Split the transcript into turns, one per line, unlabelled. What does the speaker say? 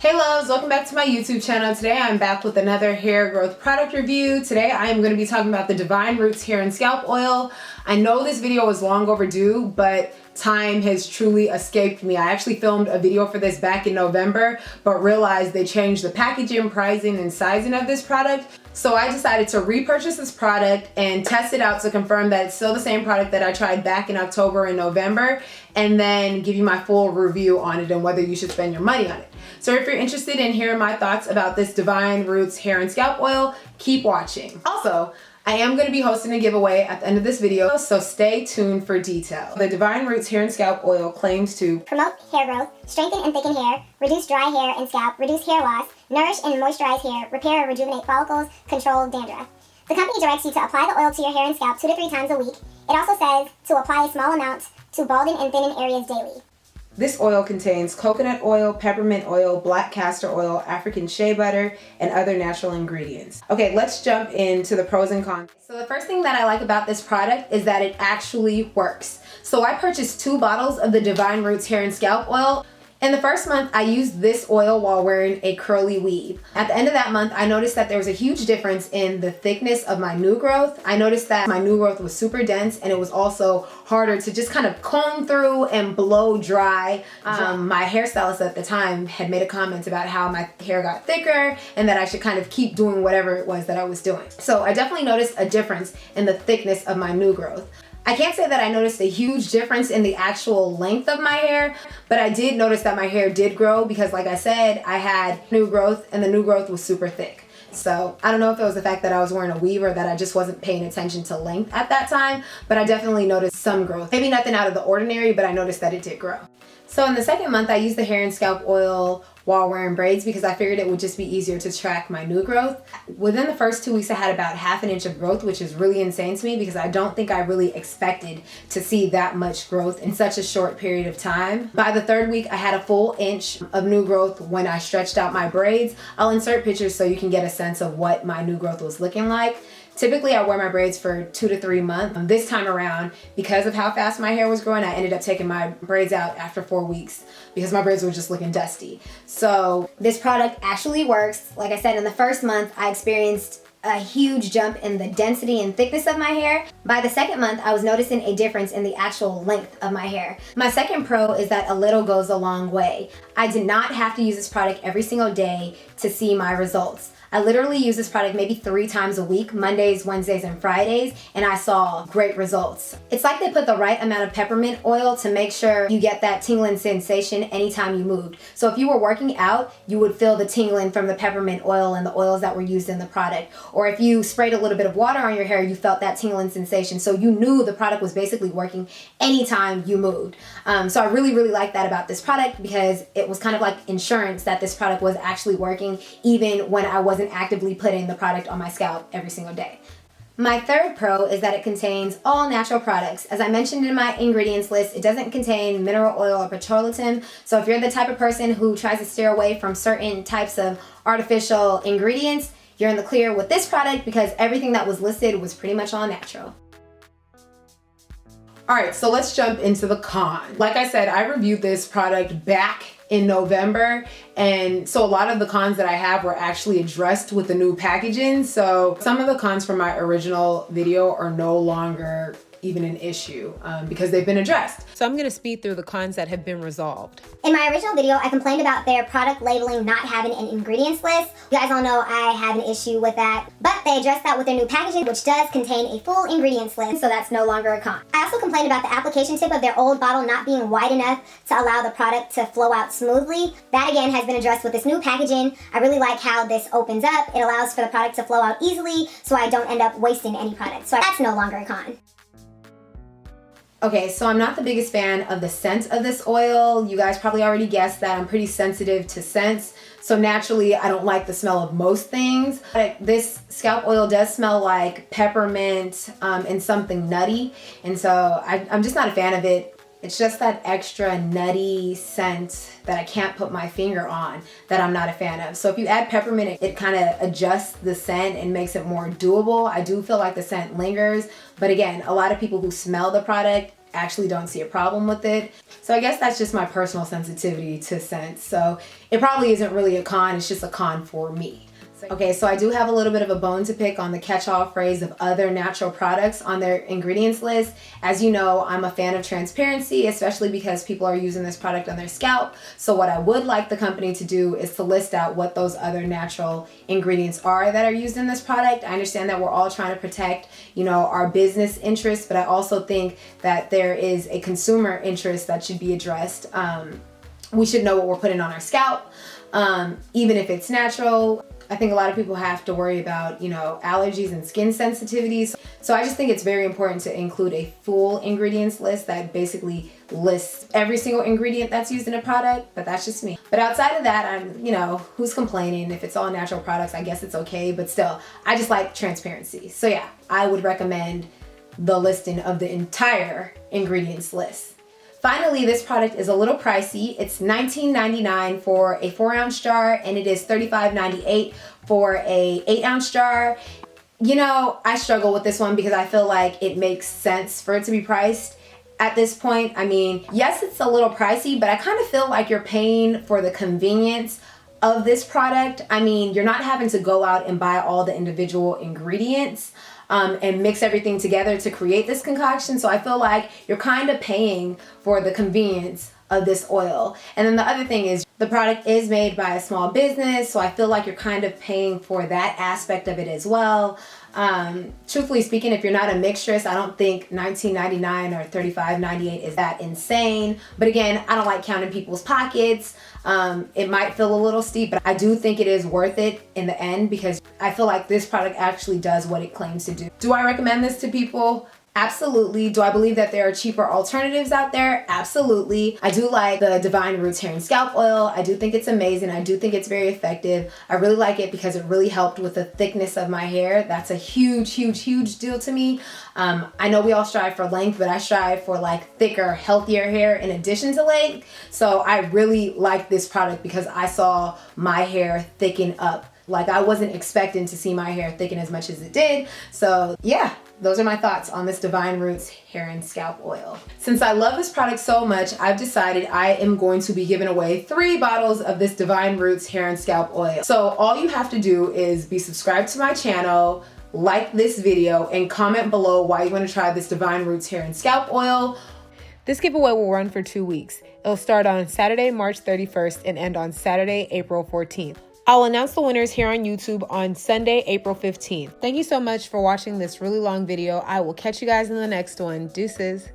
Hey loves, welcome back to my YouTube channel. Today I'm back with another hair growth product review. Today I am going to be talking about the Divine Rootz Hair and Scalp Oil. I know this video was long overdue, but time has truly escaped me. I actually filmed a video for this back in November, but realized they changed the packaging, pricing, and sizing of this product. So I decided to repurchase this product and test it out to confirm that it's still the same product that I tried back in October and November, and then give you my full review on it and whether you should spend your money on it. So if you're interested in hearing my thoughts about this Divine Rootz Hair and Scalp Oil, keep watching. Also, I am going to be hosting a giveaway at the end of this video, so stay tuned for details. The Divine Rootz Hair and Scalp Oil claims to
promote hair growth, strengthen and thicken hair, reduce dry hair and scalp, reduce hair loss, nourish and moisturize hair, repair or rejuvenate follicles, control dandruff. The company directs you to apply the oil to your hair and scalp 2 to 3 times a week. It also says to apply a small amount to balding and thinning areas daily.
This oil contains coconut oil, peppermint oil, black castor oil, African shea butter, and other natural ingredients. Okay, let's jump into the pros and cons. So the first thing that I like about this product is that it actually works. So I purchased 2 bottles of the Divine Rootz Hair and Scalp Oil. In the first month, I used this oil while wearing a curly weave. At the end of that month, I noticed that there was a huge difference in the thickness of my new growth. I noticed that my new growth was super dense, and it was also harder to just kind of comb through and blow dry. My hairstylist at the time had made a comment about how my hair got thicker and that I should kind of keep doing whatever it was that I was doing. So I definitely noticed a difference in the thickness of my new growth. I can't say that I noticed a huge difference in the actual length of my hair, but I did notice that my hair did grow because, like I said, I had new growth and the new growth was super thick. So I don't know if it was the fact that I was wearing a weave or that I just wasn't paying attention to length at that time, but I definitely noticed some growth. Maybe nothing out of the ordinary, but I noticed that it did grow. So in the second month, I used the hair and scalp oil while wearing braids because I figured it would just be easier to track my new growth. Within the first 2 weeks, I had about ½ an inch of growth, which is really insane to me because I don't think I really expected to see that much growth in such a short period of time. By the 3rd week, I had a full inch of new growth when I stretched out my braids. I'll insert pictures so you can get a sense of what my new growth was looking like. Typically, I wear my braids for 2 to 3 months. This time around, because of how fast my hair was growing, I ended up taking my braids out after 4 weeks because my braids were just looking dusty. So this product actually works. Like I said, in the first month, I experienced a huge jump in the density and thickness of my hair. By the 2nd month, I was noticing a difference in the actual length of my hair. My second pro is that a little goes a long way. I did not have to use this product every single day to see my results. I literally use this product maybe 3 times a week, Mondays, Wednesdays, and Fridays, and I saw great results. It's like they put the right amount of peppermint oil to make sure you get that tingling sensation anytime you moved. So if you were working out, you would feel the tingling from the peppermint oil and the oils that were used in the product. Or if you sprayed a little bit of water on your hair, you felt that tingling sensation. So you knew the product was basically working anytime you moved. So I really, really like that about this product because it was kind of like insurance that this product was actually working even when I wasn't actively putting the product on my scalp every single day. My third pro is that it contains all natural products. As I mentioned in my ingredients list, it doesn't contain mineral oil or petroleum. So if you're the type of person who tries to steer away from certain types of artificial ingredients, you're in the clear with this product because everything that was listed was pretty much all natural. All right, so let's jump into the con. Like I said, I reviewed this product back in November, and so a lot of the cons that I have were actually addressed with the new packaging. So some of the cons from my original video are no longer even an issue because they've been addressed. So I'm gonna speed through the cons that have been resolved.
In my original video, I complained about their product labeling not having an ingredients list. You guys all know I have an issue with that, but they addressed that with their new packaging, which does contain a full ingredients list, so that's no longer a con. I also complained about the application tip of their old bottle not being wide enough to allow the product to flow out smoothly. That again has been addressed with this new packaging. I really like how this opens up. It allows for the product to flow out easily so I don't end up wasting any product. So that's no longer a con.
Okay, so I'm not the biggest fan of the scent of this oil. You guys probably already guessed that I'm pretty sensitive to scents. So naturally, I don't like the smell of most things. But this scalp oil does smell like peppermint and something nutty. And so I'm just not a fan of it. It's just that extra nutty scent that I can't put my finger on that I'm not a fan of. So if you add peppermint, it kind of adjusts the scent and makes it more doable. I do feel like the scent lingers, but again, a lot of people who smell the product actually don't see a problem with it. So I guess that's just my personal sensitivity to scents. So it probably isn't really a con, it's just a con for me. Okay, so I do have a little bit of a bone to pick on the catch-all phrase of other natural products on their ingredients list. As you know, I'm a fan of transparency, especially because people are using this product on their scalp. So what I would like the company to do is to list out what those other natural ingredients are that are used in this product. I understand that we're all trying to protect, you know, our business interests, but I also think that there is a consumer interest that should be addressed. We should know what we're putting on our scalp, even if it's natural. I think a lot of people have to worry about, you know, allergies and skin sensitivities. So I just think it's very important to include a full ingredients list that basically lists every single ingredient that's used in a product, but that's just me. But outside of that, I'm, you know, who's complaining? If it's all natural products, I guess it's okay, but still, I just like transparency. So yeah, I would recommend the listing of the entire ingredients list. Finally, this product is a little pricey. It's $19.99 for a 4-ounce jar, and it is $35.98 for a 8-ounce jar. You know, I struggle with this one because I feel like it makes sense for it to be priced at this point. I mean, yes, it's a little pricey, but I kind of feel like you're paying for the convenience of this product. I mean, you're not having to go out and buy all the individual ingredients and mix everything together to create this concoction. So I feel like you're kind of paying for the convenience of this oil. And then the other thing is the product is made by a small business, so I feel like you're kind of paying for that aspect of it as well. Truthfully speaking, if you're not a mixtress, I don't think $19.99 or $35.98 is that insane. But again, I don't like counting people's pockets. It might feel a little steep, but I do think it is worth it in the end because I feel like this product actually does what it claims to do. Do I recommend this to people? Absolutely. Do I believe that there are cheaper alternatives out there? Absolutely. I do like the Divine Rootz Hair and Scalp Oil. I do think it's amazing. I do think it's very effective. I really like it because it really helped with the thickness of my hair. That's a huge, huge, huge deal to me. I know we all strive for length, but I strive for like thicker, healthier hair in addition to length. So I really like this product because I saw my hair thicken up. Like I wasn't expecting to see my hair thicken as much as it did. So yeah, those are my thoughts on this Divine Rootz Hair and Scalp Oil. Since I love this product so much, I've decided I am going to be giving away 3 bottles of this Divine Rootz Hair and Scalp Oil. So all you have to do is be subscribed to my channel, like this video, and comment below why you want to try this Divine Rootz Hair and Scalp Oil. This giveaway will run for 2 weeks. It'll start on Saturday, March 31st and end on Saturday, April 14th. I'll announce the winners here on YouTube on Sunday, April 15th. Thank you so much for watching this really long video. I will catch you guys in the next one. Deuces.